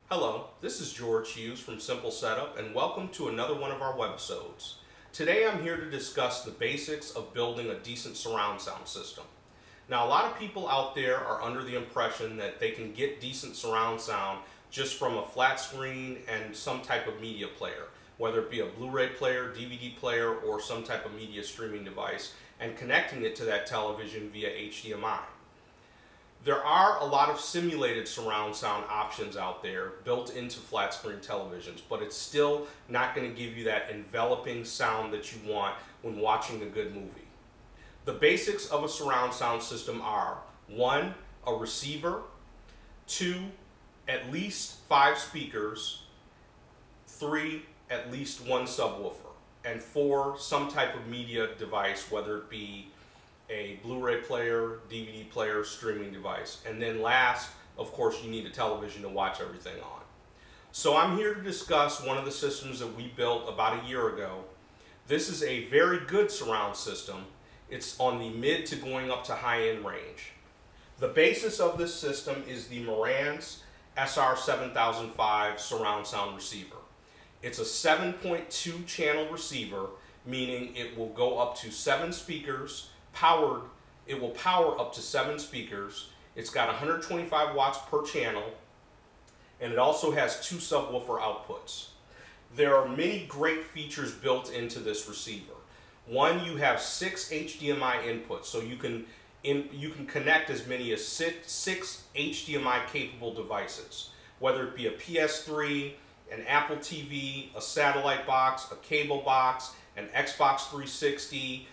Hello, this is George Hughes from Simple Setup, and welcome to another one of our webisodes. Today I'm here to discuss the basics of building a decent surround sound system. Now, a lot of people out there are under the impression that they can get decent surround sound just from a flat screen and some type of media player, whether it be a Blu-ray player, DVD player, or some type of media streaming device, and connecting it to that television via HDMI. There are a lot of simulated surround sound options out there built into flat screen televisions, but it's still not going to give you that enveloping sound that you want when watching a good movie. The basics of a surround sound system are 1. A receiver, 2. At least 5 speakers, 3. At least 1 subwoofer, and 4. Some type of media device, whether it be a Blu-ray player, DVD player, streaming device. And then last, of course, you need a television to watch everything on. So I'm here to discuss one of the systems that we built about a year ago. This is a very good surround system. It's on the mid to going up to high-end range. The basis of this system is the Marantz SR7005 surround sound receiver. It's a 7.2 channel receiver, meaning it will go up to 7 speakers. It will power up to 7 speakers. It's got 125 watts per channel, and it also has 2 subwoofer outputs. There are many great features built into this receiver. 1, you have 6 HDMI inputs, so you can connect as many as 6 HDMI capable devices, whether it be a PS3, an Apple TV, a satellite box, a cable box, an Xbox 360,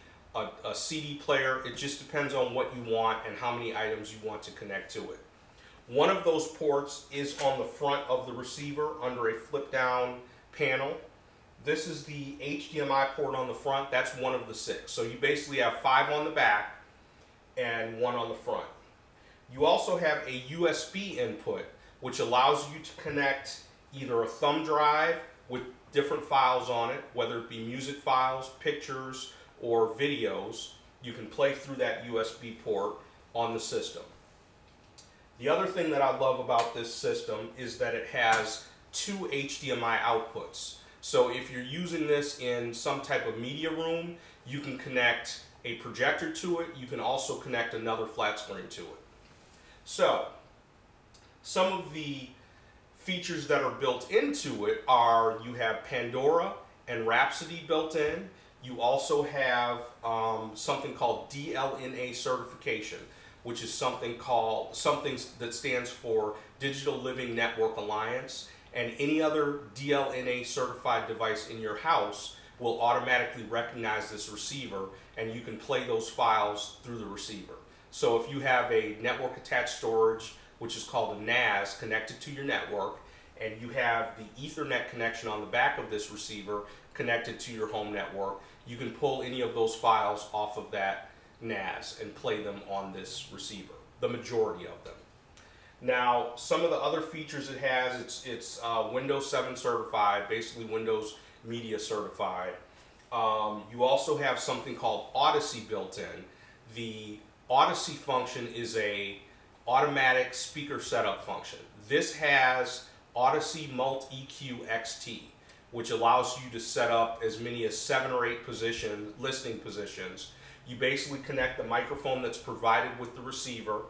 a CD player. It just depends on what you want and how many items you want to connect to it. One of those ports is on the front of the receiver under a flip down panel. This is the HDMI port on the front. That's one of the 6. So you basically have 5 on the back and 1 on the front. You also have a USB input, which allows you to connect either a thumb drive with different files on it, whether it be music files, pictures, or videos. You can play through that USB port on the system. The other thing that I love about this system is that it has 2 HDMI outputs. So if you're using this in some type of media room, you can connect a projector to it. You can also connect another flat screen to it. So some of the features that are built into it are you have Pandora and Rhapsody built in. You also have something called DLNA certification, which is something that stands for Digital Living Network Alliance, and any other DLNA certified device in your house will automatically recognize this receiver, and you can play those files through the receiver. So if you have a network attached storage, which is called a NAS, connected to your network, and you have the Ethernet connection on the back of this receiver connected to your home network, you can pull any of those files off of that NAS and play them on this receiver, the majority of them. Now, some of the other features it has, it's Windows 7 certified, basically Windows Media certified. You also have something called Odyssey built in. The Odyssey function is a automatic speaker setup function. This has Odyssey Mult EQ XT, which allows you to set up as many as 7 or 8 listening positions. You basically connect the microphone that's provided with the receiver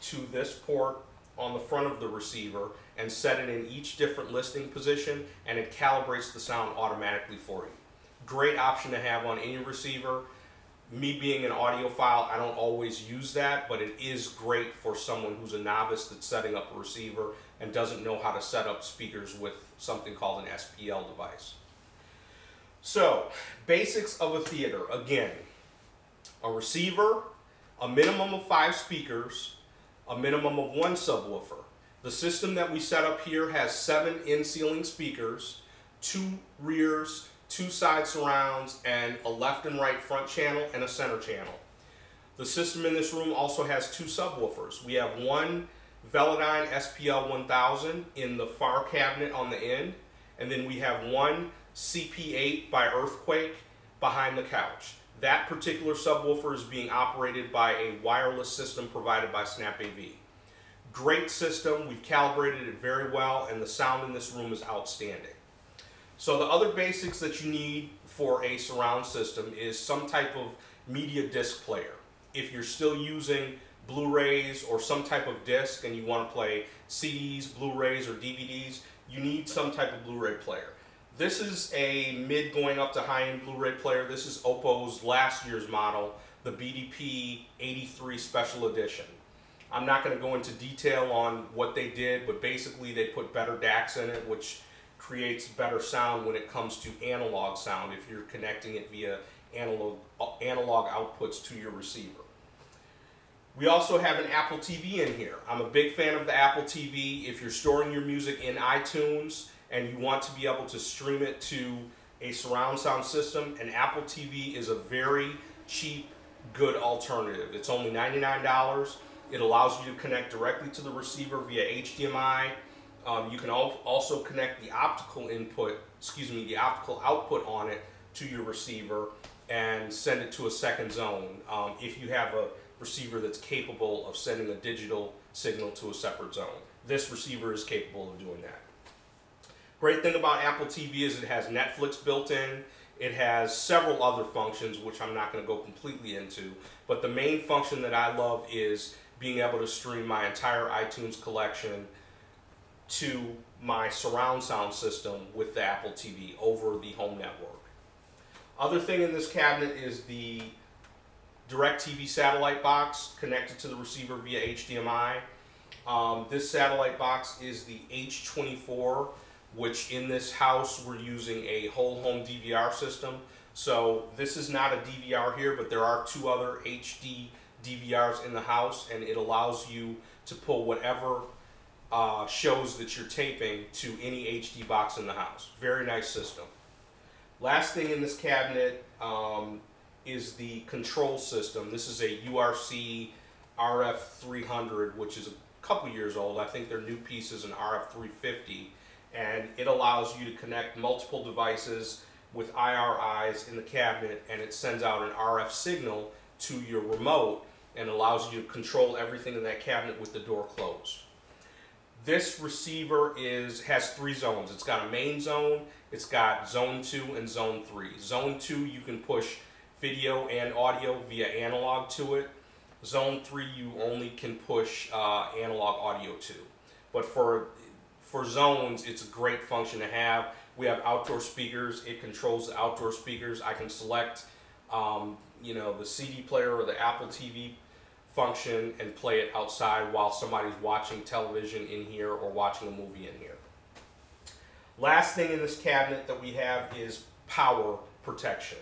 to this port on the front of the receiver and set it in each different listening position, and it calibrates the sound automatically for you. Great option to have on any receiver. Me being an audiophile, I don't always use that, but it is great for someone who's a novice that's setting up a receiver and doesn't know how to set up speakers with something called an SPL device. So, basics of a theater. Again, a receiver, a minimum of 5 speakers, a minimum of 1 subwoofer. The system that we set up here has 7 in-ceiling speakers, 2 rears, 2 side surrounds, and a left and right front channel and a center channel. The system in this room also has 2 subwoofers. We have one Velodyne SPL 1000 in the far cabinet on the end, and then we have one CP8 by Earthquake behind the couch. That particular subwoofer is being operated by a wireless system provided by SnapAV. Great system. We've calibrated it very well, and the sound in this room is outstanding. So the other basics that you need for a surround system is some type of media disc player. If you're still using Blu-rays or some type of disc and you want to play CDs, Blu-rays, or DVDs, you need some type of Blu-ray player. This is a mid going up to high-end Blu-ray player. This is Oppo's last year's model, the BDP 83 Special Edition. I'm not going to go into detail on what they did, but basically they put better DACs in it, which creates better sound when it comes to analog sound if you're connecting it via analog outputs to your receiver. We also have an Apple TV in here. I'm a big fan of the Apple TV. If you're storing your music in iTunes and you want to be able to stream it to a surround sound system, an Apple TV is a very cheap, good alternative. It's only $99. It allows you to connect directly to the receiver via HDMI. You can also connect the optical output on it to your receiver and send it to a second zone if you have a receiver that's capable of sending a digital signal to a separate zone. This receiver is capable of doing that. Great thing about Apple TV is it has Netflix built in. It has several other functions, which I'm not going to go completely into, but the main function that I love is being able to stream my entire iTunes collection to my surround sound system with the Apple TV over the home network. Other thing in this cabinet is the DirecTV satellite box connected to the receiver via HDMI. This satellite box is the H24, which in this house we're using a whole home DVR system. So this is not a DVR here, but there are two other HD DVRs in the house, and it allows you to pull whatever shows that you're taping to any HD box in the house. Very nice system. Last thing in this cabinet is the control system. This is a URC RF300, which is a couple years old. I think their new piece is an RF350, and it allows you to connect multiple devices with IRIs in the cabinet, and it sends out an RF signal to your remote and allows you to control everything in that cabinet with the door closed. This receiver has three zones. It's got a main zone, it's got zone 2 and zone 3. Zone 2 you can push video and audio via analog to it. Zone 3 you only can push analog audio to. But for zones, it's a great function to have. We have outdoor speakers. It controls the outdoor speakers. I can select the CD player or the Apple TV function and play it outside while somebody's watching television in here or watching a movie in here. Last thing in this cabinet that we have is power protection.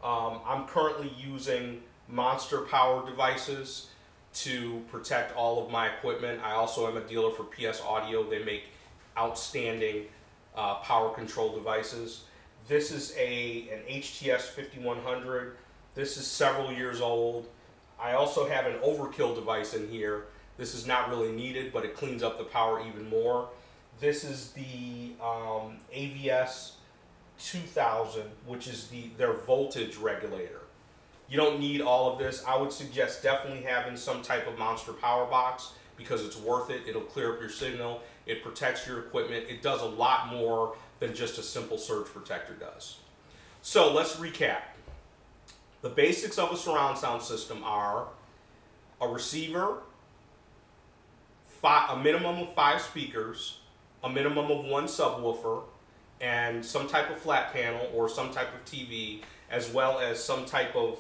I'm currently using Monster power devices to protect all of my equipment. I also am a dealer for PS Audio. They make outstanding power control devices. This is an HTS 5100. This is several years old. I also have an overkill device in here. This is not really needed, but it cleans up the power even more. This is the AVS 2000, which is their voltage regulator. You don't need all of this. I would suggest definitely having some type of Monster power box because it's worth it. It'll clear up your signal. It protects your equipment. It does a lot more than just a simple surge protector does. So let's recap. The basics of a surround sound system are a receiver, a minimum of 5 speakers, a minimum of 1 subwoofer, and some type of flat panel or some type of TV, as well as some type of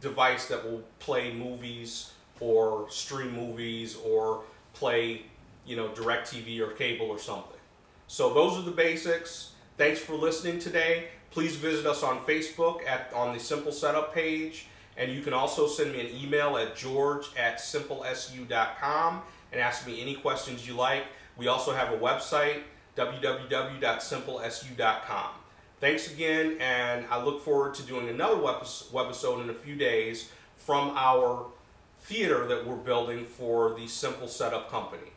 device that will play movies or stream movies or play, DirecTV or cable or something. So those are the basics. Thanks for listening today. Please visit us on Facebook on the Simple Setup page, and you can also send me an email at george@simplesu.com and ask me any questions you like. We also have a website, www.simplesu.com. Thanks again, and I look forward to doing another webisode in a few days from our theater that we're building for the Simple Setup company.